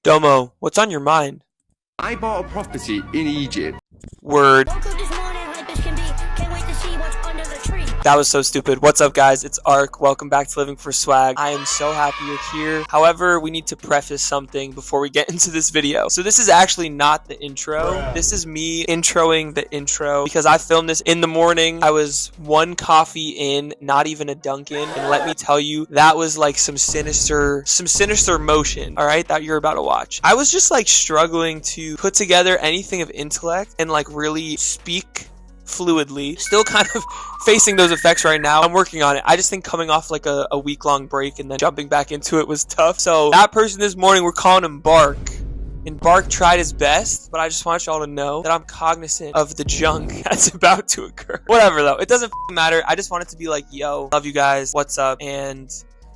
Domo, what's on your mind? I bought a property in Egypt. Word. That was so stupid. What's up, guys? It's Ark. Welcome back to Living for Swag. I am so happy you're here. However, we need to preface something before we get into this video. So this is actually not the intro. This is me introing the intro because I filmed this in the morning. I was one coffee in, not even a Dunkin'. And let me tell you, that was like some sinister motion, all right, that you're about to watch. I was just like struggling to put together anything of intellect and like really speak fluidly. Still kind of facing those effects right now. I'm working on it. I just think coming off like a week-long break and then jumping back into it was tough. So that person this morning, we're calling him Bark. And Bark tried his best, but I just want y'all to know that I'm cognizant of the junk that's about to occur. Whatever though, it doesn't matter. I just want it to be like, yo, love you guys, what's up? And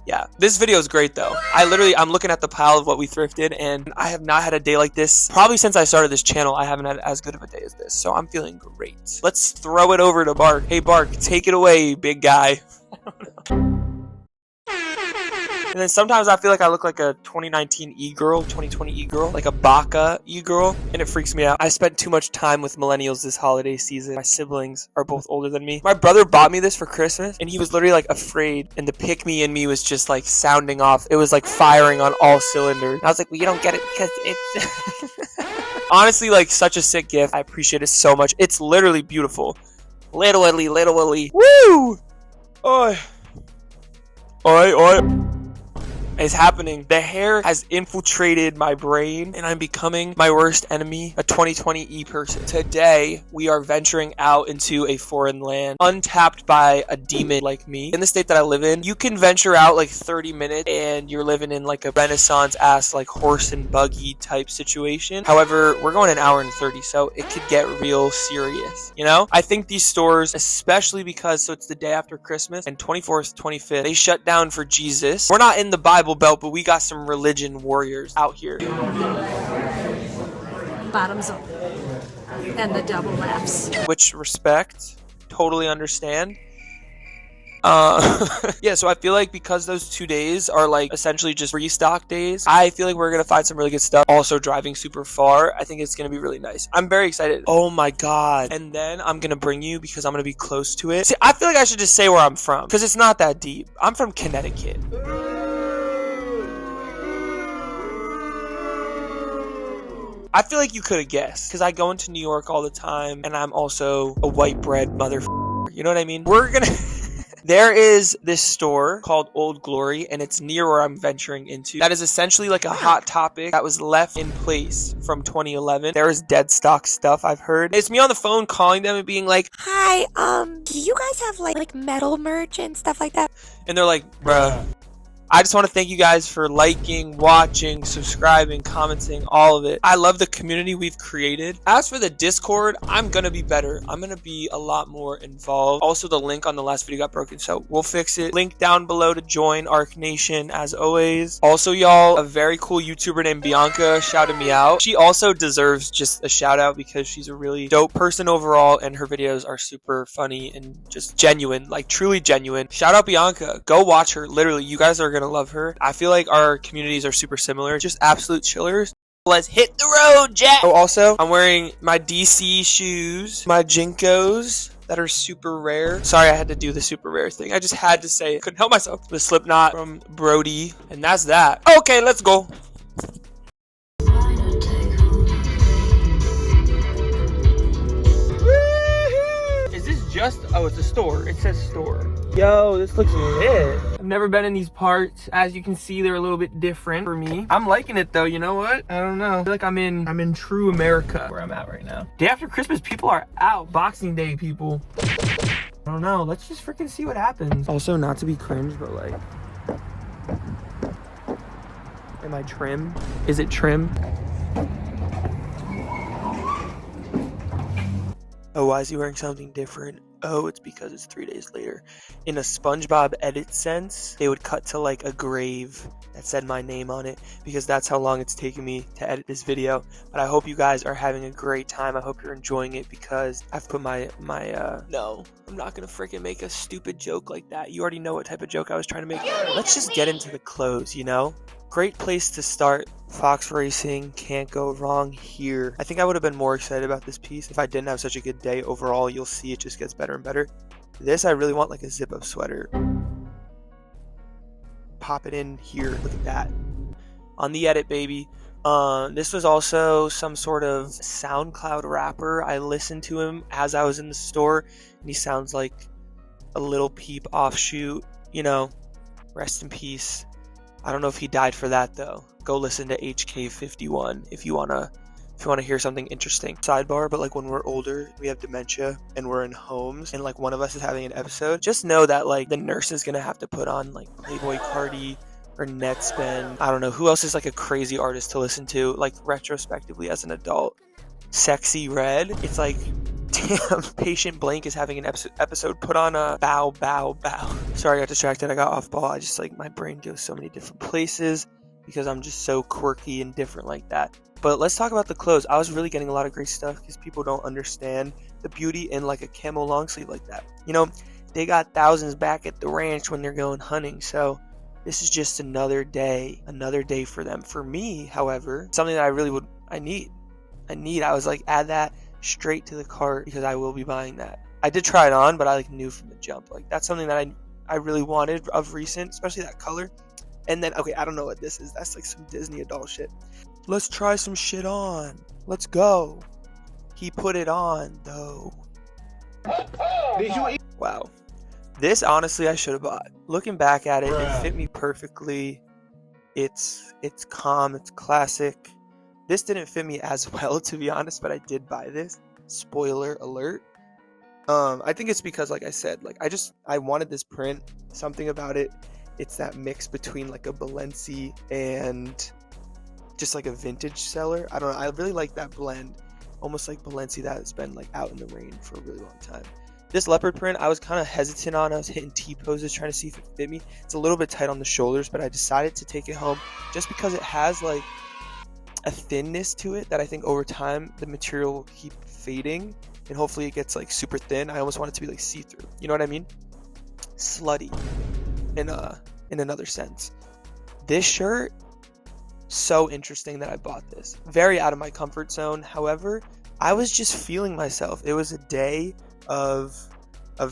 yeah, this video is great though. I'm looking at the pile of what we thrifted, and I have not had a day like this. Probably since I started this channel, I haven't had as good of a day as this. So I'm feeling great. Let's throw it over to Bark. Hey Bark, take it away, big guy. And then sometimes I feel like I look like a 2019 e-girl, 2020 e-girl, like a Baka e-girl, and it freaks me out. I spent too much time with millennials this holiday season. My siblings are both older than me. My brother bought me this for Christmas, and he was literally like afraid, and the pick-me in me was just like sounding off. It was like firing on all cylinders. And I was like, well, you don't get it because it's... Honestly, like such a sick gift. I appreciate it so much. It's literally beautiful. Literally. Woo! Oi. Is happening. The hair has infiltrated my brain and I'm becoming my worst enemy, a 2020 e-person. Today, we are venturing out into a foreign land, untapped by a demon like me. In the state that I live in, you can venture out like 30 minutes and you're living in like a Renaissance ass like horse and buggy type situation. However, we're going an hour and 30, so it could get real serious, you know? I think these stores, especially because so it's the day after Christmas and 24th, 25th, they shut down for Jesus. We're not in the Bible Belt, but we got some religion warriors out here. Bottoms up. And the devil laughs. Which respect, totally understand. Yeah, so I feel like because those 2 days are like essentially just restock days, I feel like we're gonna find some really good stuff. Also driving super far, I think it's gonna be really nice. I'm very excited. Oh my god. And then I'm gonna bring you, because I'm gonna be close to it. See, I feel like I should just say where I'm from, because it's not that deep. I'm from Connecticut. I feel like you could have guessed, because I go into New York all the time, and I'm also a white bread motherfucker. You know what I mean? We're gonna... There is this store called Old Glory, and it's near where I'm venturing into. That is essentially like a hot topic that was left in place from 2011. There is dead stock stuff, I've heard. It's me on the phone calling them and being like, Hi, do you guys have like metal merch and stuff like that? and they're like, bruh. I just want to thank you guys for liking, watching, subscribing, commenting, all of it. I love the community we've created. As for the Discord, I'm going to be better. I'm going to be a lot more involved. Also, the link on the last video got broken, so we'll fix it. Link down below to join arcnation, as always. Also, y'all, a very cool YouTuber named Bianca shouted me out. She also deserves just a shout out because she's a really dope person overall, and her videos are super funny and just genuine, like truly genuine. Shout out Bianca. Go watch her. Literally, you guys are going to love her. I feel like our communities are super similar, just absolute chillers. Let's hit the road, Jack. Oh, also, I'm wearing my DC shoes, my Jinkos that are super rare. Sorry, I had to do the super rare thing. I just had to say it. Couldn't help myself. The Slipknot from Brody, and that's that. Okay, let's go. Oh, it's a store. It says store. Yo, this looks lit. I've never been in these parts. As you can see, they're a little bit different for me. I'm liking it though. You know what? I don't know. I feel like I'm in true America where I'm at right now. Day after Christmas, people are out. Boxing Day, people. I don't know. Let's just freaking see what happens. Also, not to be cringe, but like, am I trim? Is it trim? Oh, why is he wearing something different? Oh, it's because it's 3 days later. In a SpongeBob edit sense, they would cut to like a grave that said my name on it, because that's how long it's taken me to edit this video. But I hope you guys are having a great time. I hope you're enjoying it, because I've put no, I'm not gonna freaking make a stupid joke like that. You already know what type of joke I was trying to make. Let's just get into the clothes, you know? great place to start. Fox Racing, can't go wrong here. I think I would have been more excited about this piece if I didn't have such a good day overall. You'll see it just gets better and better. This, I really want like a zip-up sweater. Pop it in here. Look at that. On the edit, baby. This was also some sort of SoundCloud rapper. I listened to him as I was in the store, and he sounds like a Lil Peep offshoot. You know, rest in peace. I don't know if he died for that though. Go listen to HK51 if you wanna hear something interesting. Sidebar, but like when we're older, we have dementia and we're in homes and like one of us is having an episode, just know that like the nurse is gonna have to put on like Playboy Cardi or Netspend. I don't know who else is like a crazy artist to listen to like retrospectively as an adult. Sexy Red. It's like, damn, Patient Blank is having an episode. Put on a bow. Sorry, I got distracted. I got off ball. I just like my brain goes so many different places because I'm just so quirky and different like that. But let's talk about the clothes. I was really getting a lot of great stuff because people don't understand the beauty in like a camo long sleeve like that. You know, they got thousands back at the ranch when they're going hunting. So this is just another day for them. For me, however, something that I need. I was like, add that straight to the cart because I will be buying that. I did try it on, but I like knew from the jump. Like that's something that I really wanted of recent, especially that color. And then, okay, I don't know what this is. That's like some Disney adult shit. Let's try some shit on. Let's go. He put it on though. Wow. This honestly I should have bought. Looking back at it, it fit me perfectly. It's calm, it's classic. This didn't fit me as well, to be honest, but I did buy this. Spoiler alert. I think it's because, like I said, like I wanted this print. Something about it. It's that mix between like a Balenci and just like a vintage seller. I don't know. I really like that blend. Almost like Balenci that's been like out in the rain for a really long time. This leopard print, I was kind of hesitant on. I was hitting T-poses trying to see if it fit me. It's a little bit tight on the shoulders, but I decided to take it home just because it has like a thinness to it that I think over time the material will keep fading and hopefully it gets like super thin. I almost want it to be like see-through. You know what I mean? Slutty in another sense. This shirt, so interesting that I bought this. Very out of my comfort zone. However, I was just feeling myself. It was a day of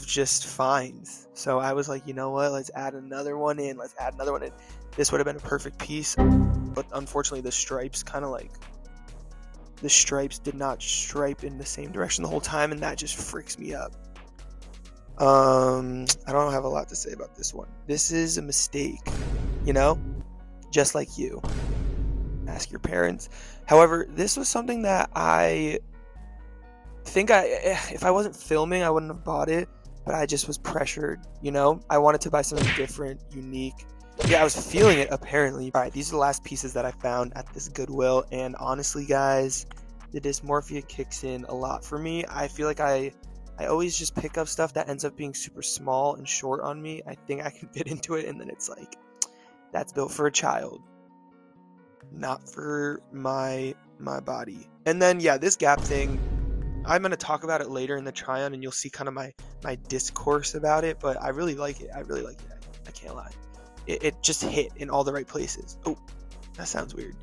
just finds. So I was like, you know what? Let's add another one in. This would have been a perfect piece. But unfortunately, the stripes did not stripe in the same direction the whole time, and that just freaks me up. I don't have a lot to say about this one. This is a mistake, you know? Just like you. Ask your parents. However, this was something that I think if I wasn't filming, I wouldn't have bought it, but I just was pressured, you know? I wanted to buy something different, unique. Yeah, I was feeling it, apparently. All right, these are the last pieces that I found at this Goodwill, and honestly, guys, the dysmorphia kicks in a lot for me. I feel like I always just pick up stuff that ends up being super small and short on me. I think I can fit into it, and then it's like, that's built for a child, not for my body. And then, yeah, this Gap thing, I'm going to talk about it later in the try-on, and you'll see kind of my discourse about it, but I really like it. I can't lie. It just hit in all the right places. Oh, that sounds weird.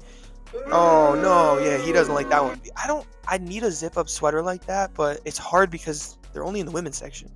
Oh, no. Yeah, he doesn't like that one. I need a zip-up sweater like that, but it's hard because they're only in the women's section.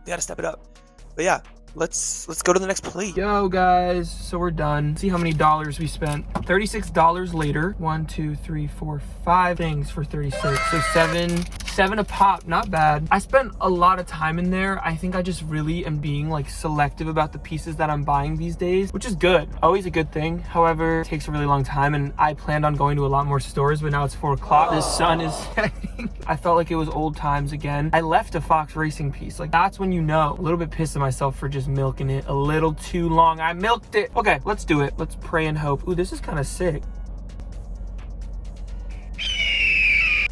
We got to step it up. But yeah, let's go to the next plate. Yo, guys. So we're done. See how many dollars we spent. $36 later. 1, 2, 3, 4, 5 things for 36. So seven a pop. Not bad. I spent a lot of time in there. I think I just really am being like selective about the pieces that I'm buying these days, which is good. Always a good thing. However, it takes a really long time, and I planned on going to a lot more stores, but now it's 4 o'clock. The sun is setting. I felt like it was old times again. I left a Fox Racing piece. Like, that's when you know. A little bit pissed at myself for just milking it a little too long. I milked it. Okay, let's do it. Let's pray and hope. Ooh, this is kind of sick.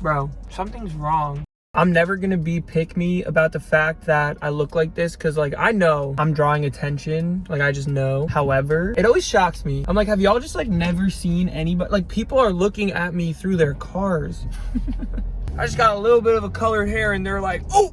Bro, something's wrong. I'm never gonna be pick me about the fact that I look like this, because like I know I'm drawing attention, like I just know. However, it always shocks me. I'm like, have y'all just like never seen anybody? Like, people are looking at me through their cars. I just got a little bit of a colored hair and they're like, oh,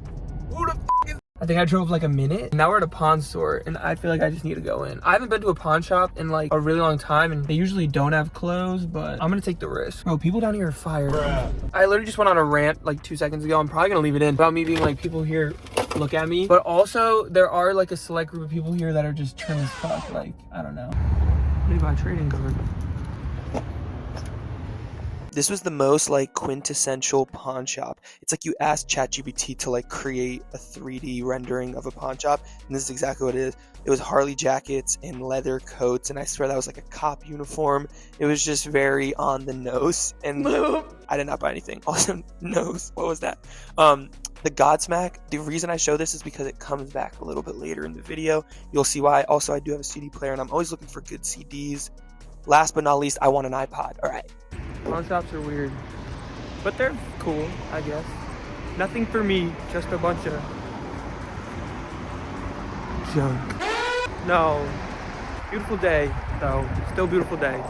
who the f is I think I drove like a minute. Now we're at a pawn store and I feel like I just need to go in. I haven't been to a pawn shop in like a really long time and they usually don't have clothes, but I'm gonna take the risk. Bro, people down here are fire. Bruh. I literally just went on a rant like 2 seconds ago. I'm probably gonna leave it in about me being like, people here look at me. But also there are like a select group of people here that are just trim as fuck. Like, I don't know. Levi trading card. This was the most like quintessential pawn shop. It's like you ask ChatGPT to like create a 3D rendering of a pawn shop, and this is exactly what it is. It was Harley jackets and leather coats, and I swear that was like a cop uniform. It was just very on the nose, and I did not buy anything. Also, nose, what was that? The Godsmack, the reason I show this is because it comes back a little bit later in the video. You'll see why. Also, I do have a CD player, and I'm always looking for good CDs. Last but not least, I want an iPod. All right. Pawn shops are weird, but they're cool, I guess. Nothing for me, just a bunch of junk. No. Beautiful day, though. Still beautiful day.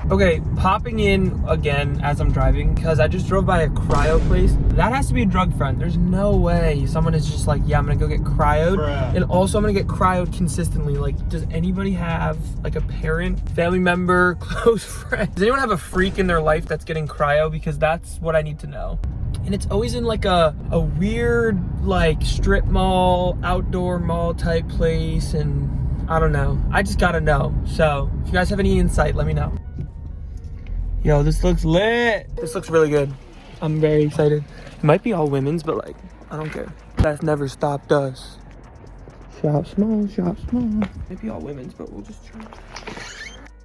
Okay, popping in again as I'm driving because I just drove by a cryo place. That has to be a drug friend. There's no way someone is just like, yeah, I'm gonna go get cryoed. Bruh. And also I'm gonna get cryoed consistently. Like, does anybody have like a parent, family member, close friend? Does anyone have a freak in their life that's getting cryo? Because that's what I need to know. And it's always in like a weird like strip mall, outdoor mall type place, and I don't know. I just gotta know. So if you guys have any insight, let me know. Yo, this looks lit. This looks really good. I'm very excited. It might be all women's, but like, I don't care. That's never stopped us. Shop small, shop small. Maybe all women's, but we'll just try.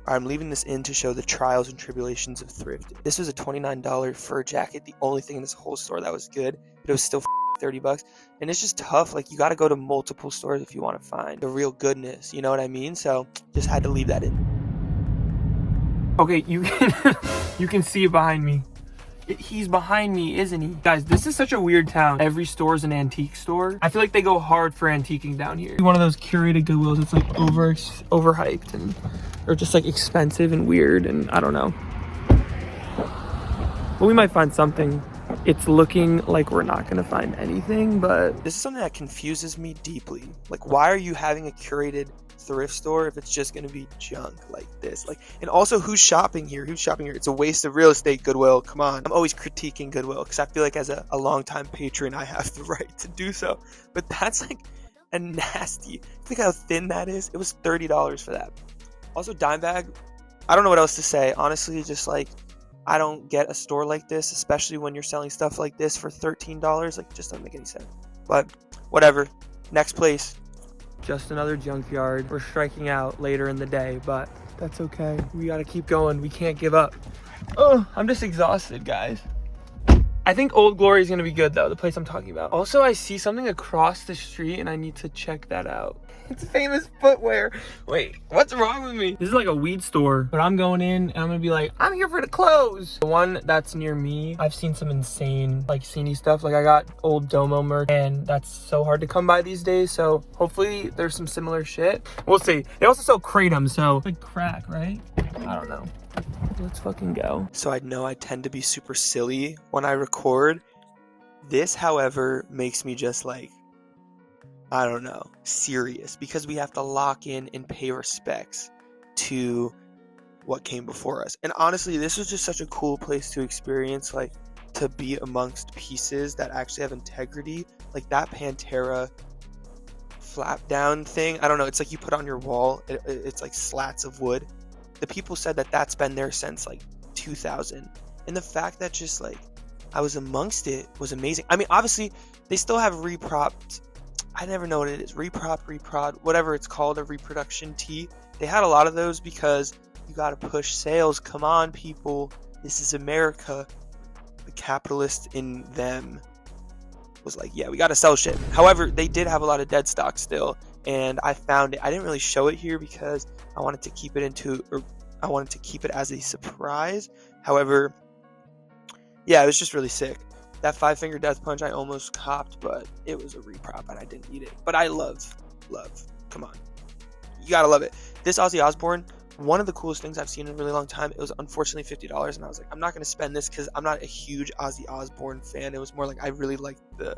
I'm leaving this in to show the trials and tribulations of thrift. This was a $29 fur jacket, the only thing in this whole store that was good, but it was still $30. And it's just tough. Like, you got to go to multiple stores if you want to find the real goodness. You know what I mean? So just had to leave that in. Okay, you can see it behind me. He's behind me, isn't he? Guys, this is such a weird town. Every store is an antique store. I feel like they go hard for antiquing down here. One of those curated Goodwills that's like overhyped and or just like expensive and weird, and I don't know. Well, we might find something. It's looking like we're not gonna find anything, but this is something that confuses me deeply. Like, why are you having a curated thrift store if it's just gonna be junk like this? Like, and also, who's shopping here? It's a waste of real estate, Goodwill. Come on. I'm always critiquing Goodwill because I feel like as a longtime patron I have the right to do so, but that's like a nasty. Think how thin that is. It was $30 for that. Also, dime bag, I don't know what else to say, honestly. Just like, I don't get a store like this, especially when you're selling stuff like this for $13. Like, it just doesn't make any sense. But whatever. Next place. Just another junkyard. We're striking out later in the day, but that's okay. We gotta keep going. We can't give up. Oh, I'm just exhausted, guys. I think Old Glory is gonna be good though, the place I'm talking about. Also, I see something across the street and I need to check that out. It's famous footwear. Wait, what's wrong with me? This is like a weed store, but I'm going in and I'm gonna be like, I'm here for the clothes. The one that's near me, I've seen some insane like sceney stuff. Like, I got old Domo merch and that's so hard to come by these days. So hopefully there's some similar shit. We'll see. They also sell kratom, so like crack, right? I don't know. Let's fucking go. So I know I tend to be super silly when I record. This, however, makes me just like, I don't know, serious, because we have to lock in and pay respects to what came before us. And honestly, this was just such a cool place to experience, like, to be amongst pieces that actually have integrity. Like that Pantera flap down thing, I don't know, it's like you put on your wall, it's like slats of wood. The people said that that's been there since like 2000, and the fact that just like I was amongst it was amazing. I mean, obviously they still have repropped, I never know what it is, reprod, whatever it's called, a reproduction tee. They had a lot of those because you got to push sales. Come on, people, this is America. The capitalist in them was like, yeah, we got to sell shit. However, they did have a lot of dead stock still, and I found it. I didn't really show it here because I wanted to keep it as a surprise. However, yeah, it was just really sick. That 5-finger death punch I almost copped, but it was a reprop and I didn't need it. But I love. Come on. You gotta love it. This Ozzy Osbourne, one of the coolest things I've seen in a really long time. It was unfortunately $50, and I was like, I'm not gonna spend this because I'm not a huge Ozzy Osbourne fan. It was more like I really liked the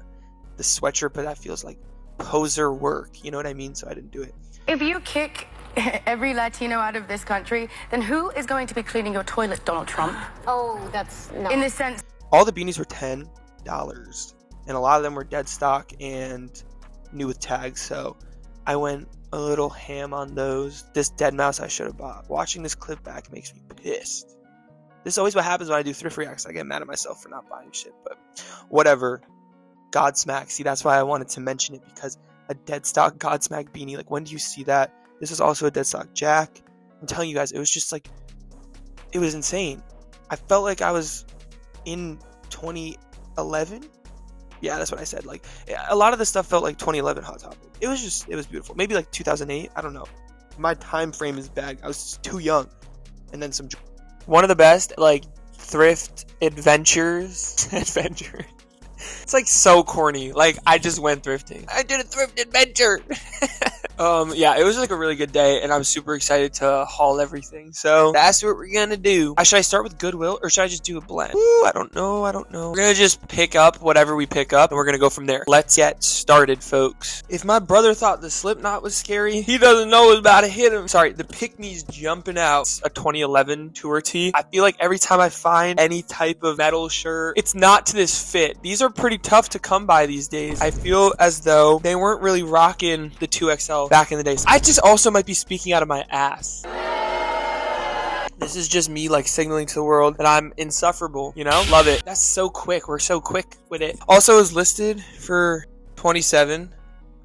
the sweatshirt, but that feels like poser work. You know what I mean? So I didn't do it. If you kick every Latino out of this country, then who is going to be cleaning your toilet, Donald Trump? Oh, that's no. In this sense. All the beanies were $10, and a lot of them were dead stock and new with tags. So I went a little ham on those. This dead mouse I should have bought. Watching this clip back makes me pissed. This is always what happens when I do thrift reacts. I get mad at myself for not buying shit, but whatever. Godsmack. See, that's why I wanted to mention it, because a dead stock Godsmack beanie, like, when do you see that? This was also a dead stock Jack. I'm telling you guys, it was just like, it was insane. I felt like I was in 2011. Yeah, that's what I said. Like, a lot of the stuff felt like 2011 Hot Topic. It was beautiful. Maybe like 2008. I don't know. My time frame is bad. I was too young. And then some. One of the best, like, thrift adventures. It's like so corny. Like, I just went thrifting. I did a thrift adventure. Yeah, it was like a really good day, and I was super excited to haul everything. So that's what we're gonna do. Should I start with Goodwill, or should I just do a blend? Ooh, I don't know. We're gonna just pick up whatever we pick up, and we're gonna go from there. Let's get started, folks. If my brother thought the Slipknot was scary, he doesn't know it's about to hit him. Sorry, the Pick-me's jumping out. It's a 2011 tour tee. I feel like every time I find any type of metal shirt, it's not to this fit. These are pretty tough to come by these days. I feel as though they weren't really rocking the 2XL back in the days. I just also might be speaking out of my ass. This is just me, like, signaling to the world that I'm insufferable, you know? Love it. That's so quick. We're so quick with it. Also, is listed for 27. I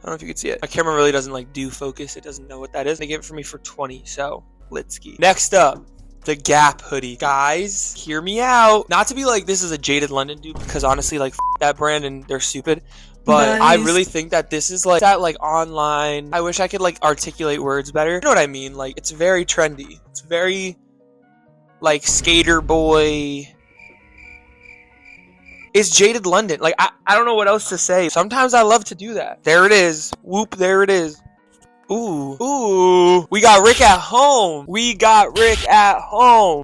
don't know if you can see it. My camera really doesn't, like, do focus. It doesn't know what that is. They gave it for me for 20, so let's ski. Next up, the Gap hoodie. Guys, hear me out. Not to be like, this is a Jaded London dude, because honestly, like, that brand and they're stupid. But nice. I really think that this is like that, like, online. I wish I could, like, articulate words better. You know what I mean? Like, it's very trendy. It's very, like, skater boy. It's Jaded London. Like, I don't know what else to say. Sometimes I love to do that. There it is. Whoop, there it is. Ooh, we got Rick at home.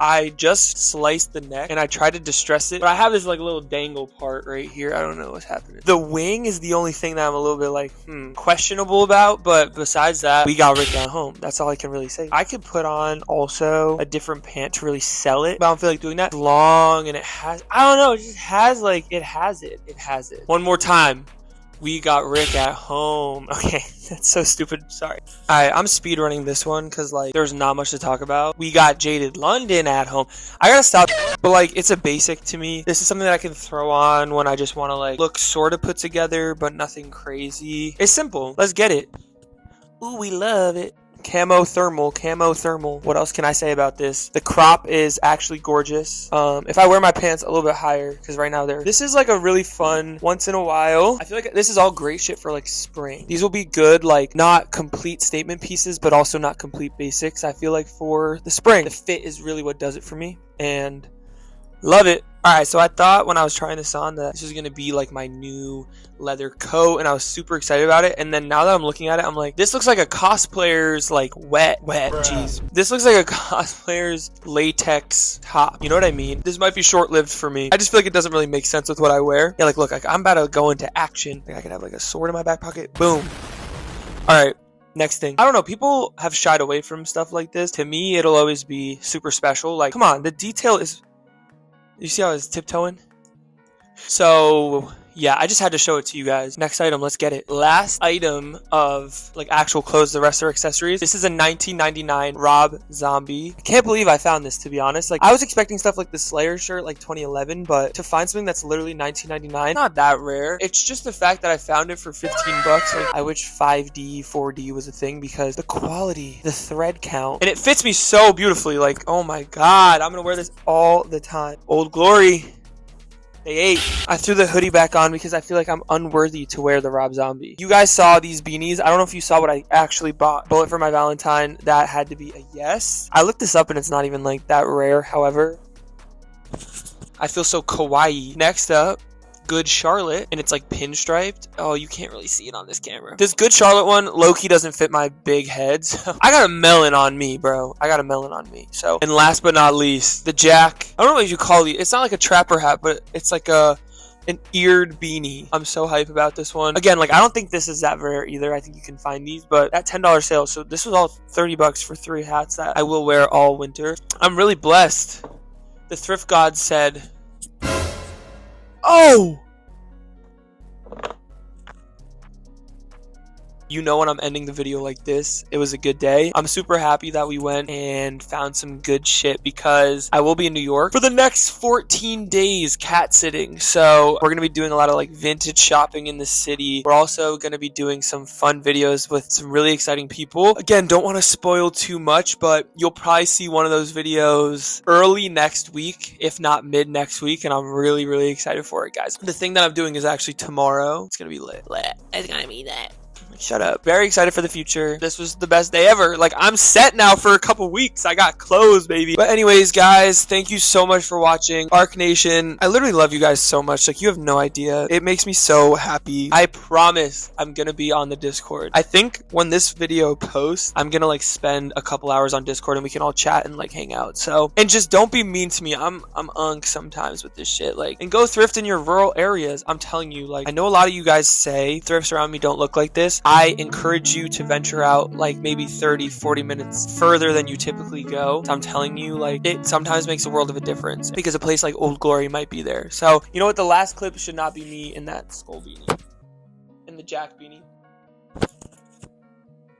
I just sliced the neck and I tried to distress it, but I have this, like, little dangle part right here. I don't know what's happening. The wing is the only thing that I'm a little bit, like, questionable about, but besides that, we got Rick at home. That's all I can really say. I could put on also a different pant to really sell it, but I don't feel like doing that. It's long, and it has, I don't know, it just has, like, it has it. One more time. We got Rick at home. Okay, that's so stupid. Sorry. Alright, I'm speedrunning this one because, like, there's not much to talk about. We got Jaded London at home. I gotta stop, but, like, it's a basic to me. This is something that I can throw on when I just want to, like, look sort of put together, but nothing crazy. It's simple. Let's get it. Ooh, we love it. Camo thermal. What else can I say about this? The crop is actually gorgeous. If I wear my pants a little bit higher, because right now this is like a really fun once in a while. I feel like this is all great shit for, like, spring. These will be good, like, not complete statement pieces, but also not complete basics. I feel like for the spring, the fit is really what does it for me, and love it. Alright, so I thought when I was trying this on that this was going to be, like, my new leather coat, and I was super excited about it. And then now that I'm looking at it, I'm like, this looks like a cosplayer's, like, wet, jeez. This looks like a cosplayer's latex top. You know what I mean? This might be short-lived for me. I just feel like it doesn't really make sense with what I wear. Yeah, like, look, like, I'm about to go into action. Like, I could have, like, a sword in my back pocket. Boom. Alright. Next thing. I don't know, people have shied away from stuff like this. To me, it'll always be super special. Like, come on, the detail is... You see how I was tiptoeing? So, yeah, I just had to show it to you guys. Next item, let's get it. Last item of, like, actual clothes, the rest are accessories. This is a 1999 Rob Zombie. I can't believe I found this, to be honest. Like, I was expecting stuff like the Slayer shirt, like 2011, but to find something that's literally 1999, not that rare. It's just the fact that I found it for 15 bucks. Like, I wish 5D, 4D was a thing, because the quality, the thread count, and it fits me so beautifully. Like, oh my god, I'm gonna wear this all the time. Old Glory. They ate. I threw the hoodie back on because I feel like I'm unworthy to wear the Rob Zombie. You guys saw these beanies. I don't know if you saw what I actually bought. Bullet for my Valentine. That had to be a yes. I looked this up and it's not even, like, that rare. However, I feel so kawaii. Next up, Good Charlotte, and it's, like, pinstriped. Oh, you can't really see it on this camera. This Good Charlotte one low-key doesn't fit my big head, so I got a melon on me, bro. So, and last but not least, the Jack. I don't know what you call it. It's not like a trapper hat, but it's like a an eared beanie. I'm so hype about this one. Again, like I don't think this is that rare either. I think you can find these, but that $10 sale. So this was all 30 bucks for 3 hats that I will wear all winter. I'm really blessed. The thrift god said, oh! You know when I'm ending the video like this, it was a good day. I'm super happy that we went and found some good shit because I will be in New York for the next 14 days cat sitting. So we're going to be doing a lot of like vintage shopping in the city. We're also going to be doing some fun videos with some really exciting people. Again, don't want to spoil too much, but you'll probably see one of those videos early next week, if not mid next week. And I'm really, really excited for it, guys. The thing that I'm doing is actually tomorrow. It's going to be lit. It's going to be lit. Shut up. Very excited for the future. This was the best day ever. Like, I'm set now for a couple weeks. I got clothes, baby. But anyways, guys, thank you so much for watching. Arcnation, I literally love you guys so much. Like, you have no idea. It makes me so happy. I promise I'm gonna be on the Discord. I think when this video posts, I'm gonna like spend a couple hours on Discord and we can all chat and like hang out. So, and just don't be mean to me. I'm unk sometimes with this shit. Like, and go thrift in your rural areas. I'm telling you, like, I know a lot of you guys say thrifts around me don't look like this. I encourage you to venture out like maybe 30-40 minutes further than you typically go. So I'm telling you, like, it sometimes makes a world of a difference because a place like Old Glory might be there. So you know what, the last clip should not be me in that skull beanie, in the Jack beanie.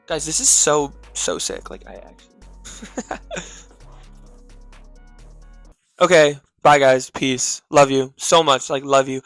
Guys, this is so sick. Like, I actually okay, bye guys, peace, love you so much, like, love you.